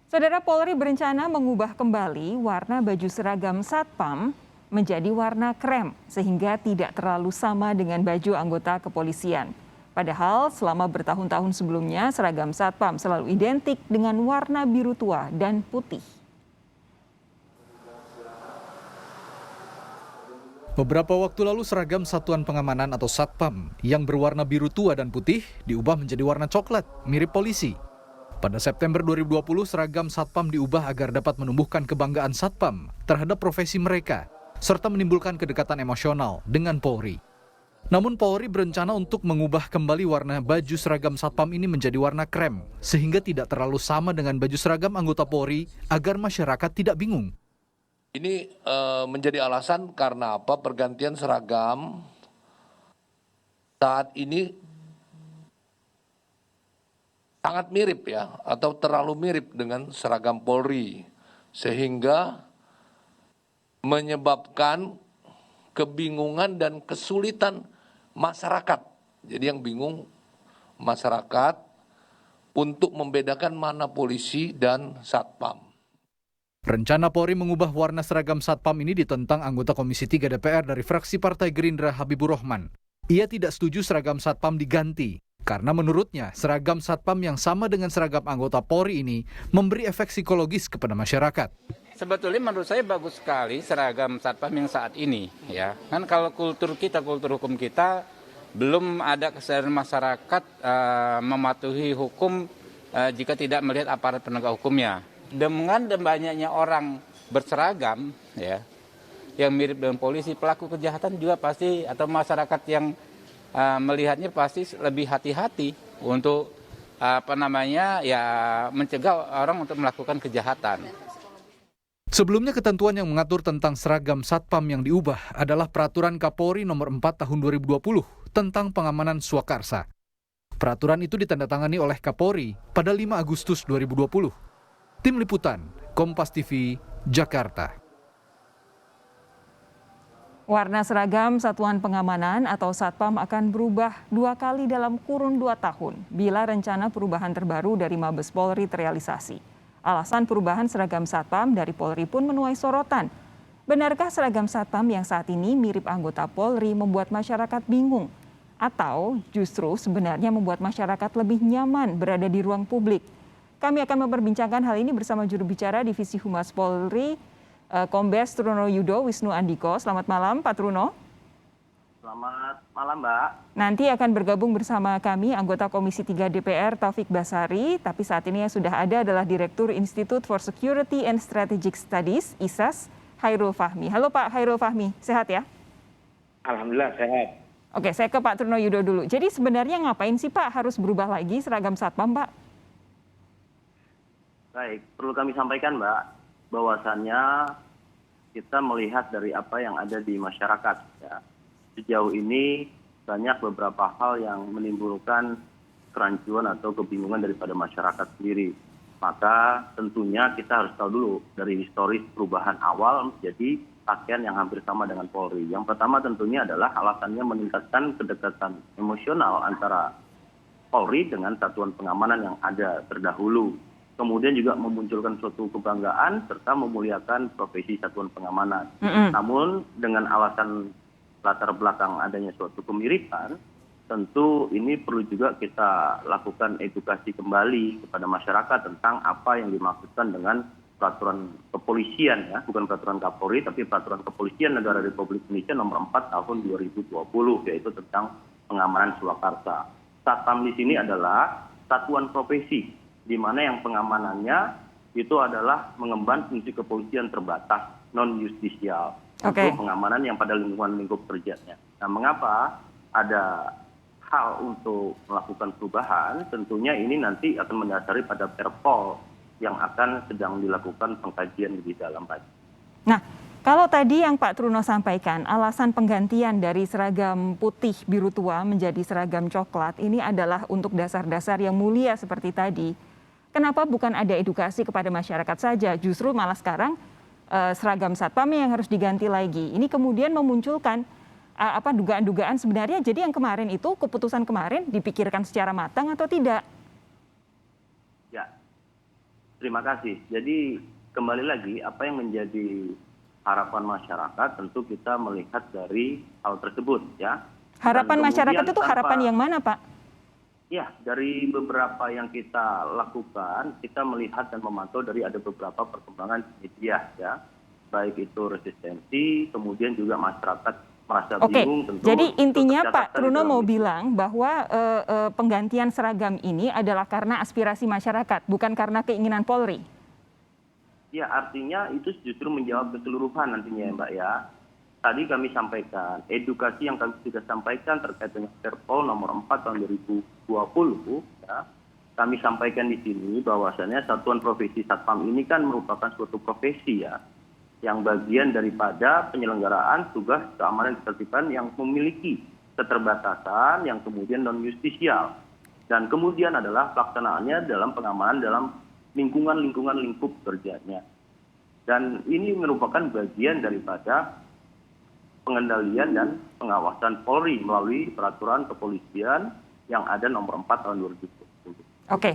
Saudara, Polri berencana mengubah kembali warna baju seragam Satpam menjadi warna krem sehingga tidak terlalu sama dengan baju anggota kepolisian. Padahal selama bertahun-tahun sebelumnya seragam Satpam selalu identik dengan warna biru tua dan putih. Beberapa waktu lalu seragam Satuan Pengamanan atau Satpam yang berwarna biru tua dan putih diubah menjadi warna coklat, mirip polisi. Pada September 2020, seragam Satpam diubah agar dapat menumbuhkan kebanggaan Satpam terhadap profesi mereka, serta menimbulkan kedekatan emosional dengan Polri. Namun Polri berencana untuk mengubah kembali warna baju seragam Satpam ini menjadi warna krem, sehingga tidak terlalu sama dengan baju seragam anggota Polri agar masyarakat tidak bingung. Ini menjadi alasan karena apa? Pergantian seragam saat ini sangat mirip ya, atau terlalu mirip dengan seragam Polri, sehingga menyebabkan kebingungan dan kesulitan masyarakat. Jadi yang bingung masyarakat untuk membedakan mana polisi dan Satpam. Rencana Polri mengubah warna seragam Satpam ini ditentang anggota Komisi 3 DPR dari fraksi Partai Gerindra Habibur Rahman. Ia tidak setuju seragam Satpam diganti, karena menurutnya seragam Satpam yang sama dengan seragam anggota Polri ini memberi efek psikologis kepada masyarakat. Sebetulnya menurut saya bagus sekali seragam Satpam yang saat ini, ya. Kan kalau kultur hukum kita belum ada kesadaran masyarakat mematuhi hukum jika tidak melihat aparat penegak hukumnya. Dengan banyaknya orang berseragam, ya, yang mirip dengan polisi, pelaku kejahatan juga pasti, atau masyarakat yang melihatnya pasti lebih hati-hati untuk mencegah orang untuk melakukan kejahatan. Sebelumnya ketentuan yang mengatur tentang seragam Satpam yang diubah adalah Peraturan Kapolri Nomor 4 Tahun 2020 tentang pengamanan swakarsa. Peraturan itu ditandatangani oleh Kapolri pada 5 Agustus 2020. Tim Liputan, Kompas TV, Jakarta. Warna seragam Satuan Pengamanan atau Satpam akan berubah 2 kali dalam kurun 2 tahun bila rencana perubahan terbaru dari Mabes Polri terrealisasi. Alasan perubahan seragam Satpam dari Polri pun menuai sorotan. Benarkah seragam Satpam yang saat ini mirip anggota Polri membuat masyarakat bingung? Atau justru sebenarnya membuat masyarakat lebih nyaman berada di ruang publik? Kami akan memperbincangkan hal ini bersama juru bicara Divisi Humas Polri, Kombes Truno Yudo Wisnu Andiko. Selamat malam, Pak Truno. Selamat malam, Mbak. Nanti akan bergabung bersama kami anggota Komisi 3 DPR Taufik Basari, tapi saat ini yang sudah ada adalah Direktur Institute for Security and Strategic Studies, ISAS, Hairul Fahmi. Halo Pak Hairul Fahmi, sehat ya? Alhamdulillah sehat. Oke, saya ke Pak Truno Yudo dulu. Jadi sebenarnya ngapain sih Pak harus berubah lagi seragam Satpam, Pak? Baik, perlu kami sampaikan, Mbak, bahwasannya kita melihat dari apa yang ada di masyarakat. Ya. Sejauh ini banyak beberapa hal yang menimbulkan kerancuan atau kebingungan daripada masyarakat sendiri. Maka tentunya kita harus tahu dulu dari historis perubahan awal menjadi pakaian yang hampir sama dengan Polri. Yang pertama tentunya adalah alasannya meningkatkan kedekatan emosional antara Polri dengan satuan pengamanan yang ada terdahulu. Kemudian juga memunculkan suatu kebanggaan serta memuliakan profesi satuan pengamanan. Namun dengan alasan latar belakang adanya suatu kemiripan, tentu ini perlu juga kita lakukan edukasi kembali kepada masyarakat tentang apa yang dimaksudkan dengan peraturan kepolisian, ya, bukan peraturan Kapolri, tapi peraturan kepolisian Negara Republik Indonesia nomor 4 tahun 2020, yaitu tentang pengamanan swakarsa. Satpam di sini adalah satuan profesi, di mana yang pengamanannya itu adalah mengemban fungsi kepolisian terbatas, non-justisial, untuk pengamanan yang pada lingkungan lingkup kerjanya. Nah, mengapa ada hal untuk melakukan perubahan? Tentunya ini nanti akan mendasari pada Perpol yang akan sedang dilakukan pengkajian lebih dalam lagi. Nah, kalau tadi yang Pak Truno sampaikan, alasan penggantian dari seragam putih biru tua menjadi seragam coklat ini adalah untuk dasar-dasar yang mulia seperti tadi. Kenapa bukan ada edukasi kepada masyarakat saja? Justru malah sekarang seragam Satpam yang harus diganti lagi. Ini kemudian memunculkan dugaan-dugaan sebenarnya. Jadi yang kemarin itu, keputusan kemarin dipikirkan secara matang atau tidak? Ya, Terima kasih. Jadi kembali lagi apa yang menjadi harapan masyarakat tentu kita melihat dari hal tersebut ya. Harapan Dan masyarakat kemudian itu harapan yang mana, Pak? Ya, dari beberapa yang kita lakukan, kita melihat dan memantau dari ada beberapa perkembangan media ya. Baik itu resistensi, kemudian juga masyarakat merasa Oke, bingung tentu. jadi intinya itu Pak tercatat di Truno dalam mau media. bilang bahwa penggantian seragam ini adalah karena aspirasi masyarakat, bukan karena keinginan Polri. Ya, artinya itu justru menjawab keseluruhan nantinya ya Mbak ya. Tadi kami sampaikan, edukasi yang kami sudah sampaikan terkait dengan Perpol nomor 4 tahun 2020, ya, kami sampaikan di sini bahwasannya Satuan Profesi Satpam ini kan merupakan suatu profesi ya, yang bagian daripada penyelenggaraan tugas keamanan dan ketertiban yang memiliki keterbatasan yang kemudian non-justisial. Dan kemudian adalah pelaksanaannya dalam pengamanan dalam lingkungan lingkup kerjanya. Dan ini merupakan bagian daripada pengendalian dan pengawasan Polri melalui peraturan kepolisian yang ada nomor 4 tahun 2020. Oke,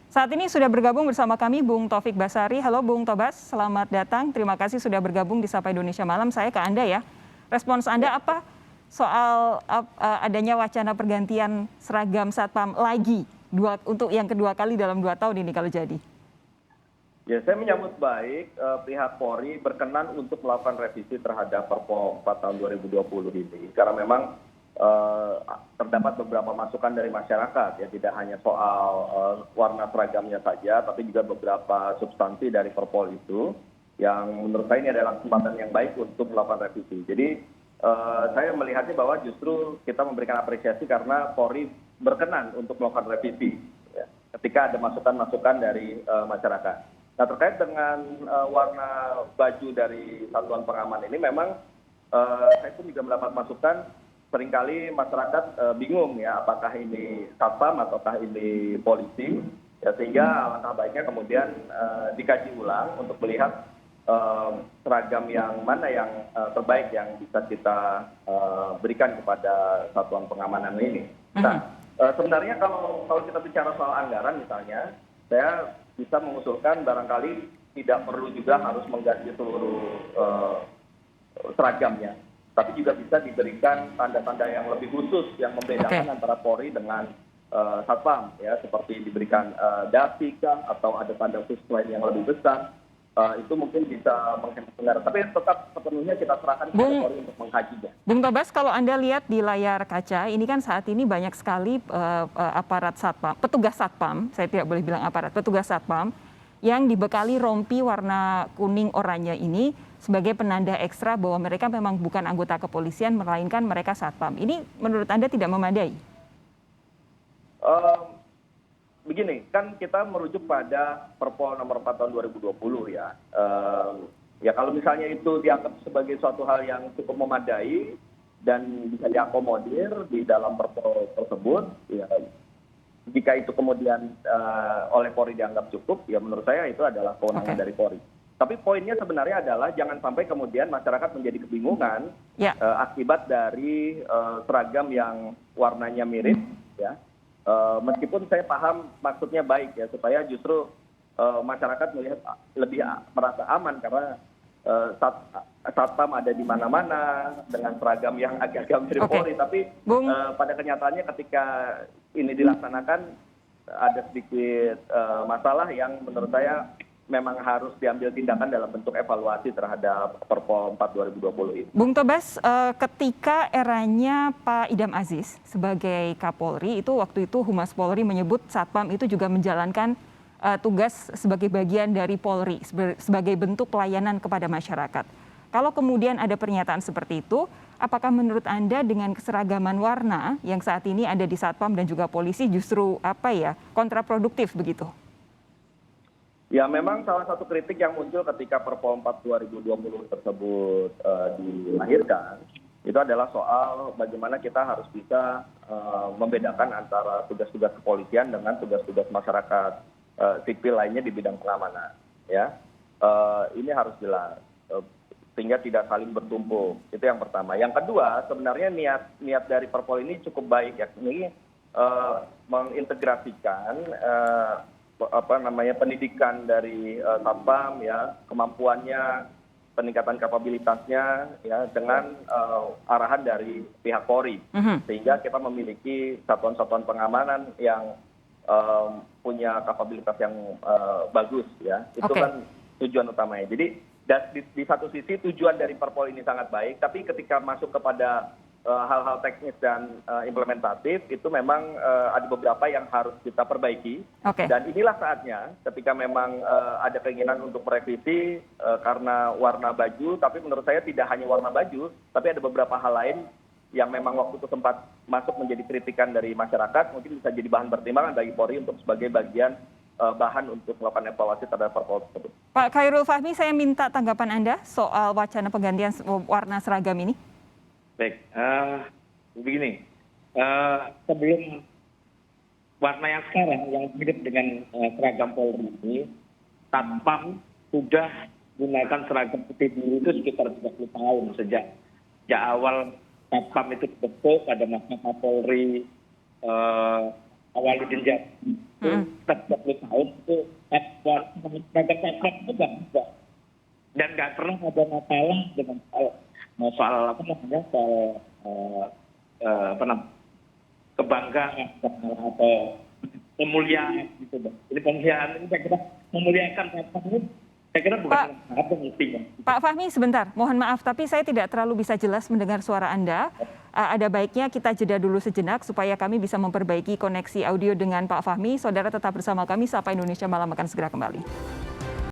saat ini sudah bergabung bersama kami Bung Taufik Basari. Halo Bung Tobas, selamat datang. Terima kasih sudah bergabung di Sapa Indonesia Malam. Saya ke Anda ya. Respons Anda apa soal adanya wacana pergantian seragam Satpam lagi untuk yang kedua kali dalam 2 tahun ini kalau jadi? Ya, saya menyambut baik pihak Polri berkenan untuk melakukan revisi terhadap Perpol 4 tahun 2020 ini. Karena memang terdapat beberapa masukan dari masyarakat, ya tidak hanya soal warna seragamnya saja, tapi juga beberapa substansi dari Perpol itu, yang menurut saya ini adalah kesempatan yang baik untuk melakukan revisi. Jadi saya melihatnya bahwa justru kita memberikan apresiasi karena Polri berkenan untuk melakukan revisi, ya, ketika ada masukan-masukan dari masyarakat. Nah, terkait dengan warna baju dari satuan pengaman ini memang saya pun juga mendapat masukan, seringkali masyarakat bingung ya apakah ini satpam ataukah ini polisi, ya, sehingga alangkah baiknya kemudian dikaji ulang untuk melihat seragam yang mana yang terbaik yang bisa kita berikan kepada satuan pengamanan ini. Nah, sebenarnya kalau kita bicara soal anggaran misalnya, saya bisa mengusulkan barangkali tidak perlu juga harus mengganti seluruh seragamnya, tapi juga bisa diberikan tanda-tanda yang lebih khusus yang membedakan antara Polri dengan Satpam, ya, seperti diberikan dasi kah atau ada tanda khusus lain yang lebih besar. Itu mungkin bisa menghemat anggaran, tapi tetap sepenuhnya kita serahkan kepada Polri untuk mengkajinya. Bung Tobas, kalau Anda lihat di layar kaca, ini kan saat ini banyak sekali aparat Satpam, petugas Satpam, saya tidak boleh bilang aparat, petugas Satpam, yang dibekali rompi warna kuning oranye ini sebagai penanda ekstra bahwa mereka memang bukan anggota kepolisian, melainkan mereka Satpam. Ini menurut Anda tidak memadai? Begini, kan kita merujuk pada Perpol nomor 4 tahun 2020 ya. Ya kalau misalnya itu dianggap sebagai suatu hal yang cukup memadai dan bisa diakomodir di dalam Perpol tersebut, ya jika itu kemudian oleh Polri dianggap cukup, ya menurut saya itu adalah kewenangan dari Polri. Tapi poinnya sebenarnya adalah jangan sampai kemudian masyarakat menjadi kebingungan akibat dari seragam yang warnanya mirip, ya. Meskipun saya paham maksudnya baik ya, supaya justru masyarakat melihat lebih merasa aman karena Satpam ada di mana-mana dengan seragam yang agak-agak mirip Polri, tapi pada kenyataannya ketika ini dilaksanakan ada sedikit masalah yang menurut saya memang harus diambil tindakan dalam bentuk evaluasi terhadap Perpol 4 2020 ini. Bung Tobas, ketika eranya Pak Idam Aziz sebagai Kapolri, itu waktu itu Humas Polri menyebut Satpam itu juga menjalankan tugas sebagai bagian dari Polri, sebagai bentuk pelayanan kepada masyarakat. Kalau kemudian ada pernyataan seperti itu, apakah menurut Anda dengan keseragaman warna yang saat ini ada di Satpam dan juga polisi justru kontraproduktif begitu? Ya memang salah satu kritik yang muncul ketika Perpol 4 2020 tersebut dilahirkan itu adalah soal bagaimana kita harus bisa membedakan antara tugas-tugas kepolisian dengan tugas-tugas masyarakat sipil lainnya di bidang pengamanan. Ya, ini harus jelas sehingga tidak saling bertumpuk. Itu yang pertama. Yang kedua, sebenarnya niat dari Perpol ini cukup baik, yakni mengintegrasikan pendidikan dari Satpam ya, kemampuannya, peningkatan kapabilitasnya ya dengan arahan dari pihak Polri, sehingga kita memiliki satuan-satuan pengamanan yang punya kapabilitas yang bagus ya. Itu kan tujuan utamanya. Jadi di satu sisi tujuan dari Perpol ini sangat baik, tapi ketika masuk kepada hal-hal teknis dan implementatif itu memang ada beberapa yang harus kita perbaiki. Dan inilah saatnya ketika memang ada keinginan untuk merevisi karena warna baju, tapi menurut saya tidak hanya warna baju, tapi ada beberapa hal lain yang memang waktu itu sempat masuk menjadi kritikan dari masyarakat, mungkin bisa jadi bahan pertimbangan bagi Polri untuk sebagai bagian bahan untuk melakukan evaluasi terhadap Perpol tersebut. Pak Khairul Fahmi, saya minta tanggapan Anda soal wacana penggantian warna seragam ini. Baik, begini, sebelum warna yang sekarang yang mirip dengan seragam Polri ini, Satpam sudah gunakan seragam putih biru itu sekitar 30 tahun sejak awal Satpam itu dibentuk pada masa Kapolri Awaludin Jati. 30 tahun itu seragam Satpam itu nggak bisa, dan nggak pernah ada masalah dengan soal kebanggaan atau pemuliaan gitu. Jadi pemuliaan ini saya kira memuliakan Satpam ini saya kira bukan apa mestinya. Pak Fahmi, sebentar, mohon maaf tapi saya tidak terlalu bisa jelas mendengar suara Anda. Ada baiknya kita jeda dulu sejenak supaya kami bisa memperbaiki koneksi audio dengan Pak Fahmi. Saudara tetap bersama kami, Sapa Indonesia Malam akan segera kembali.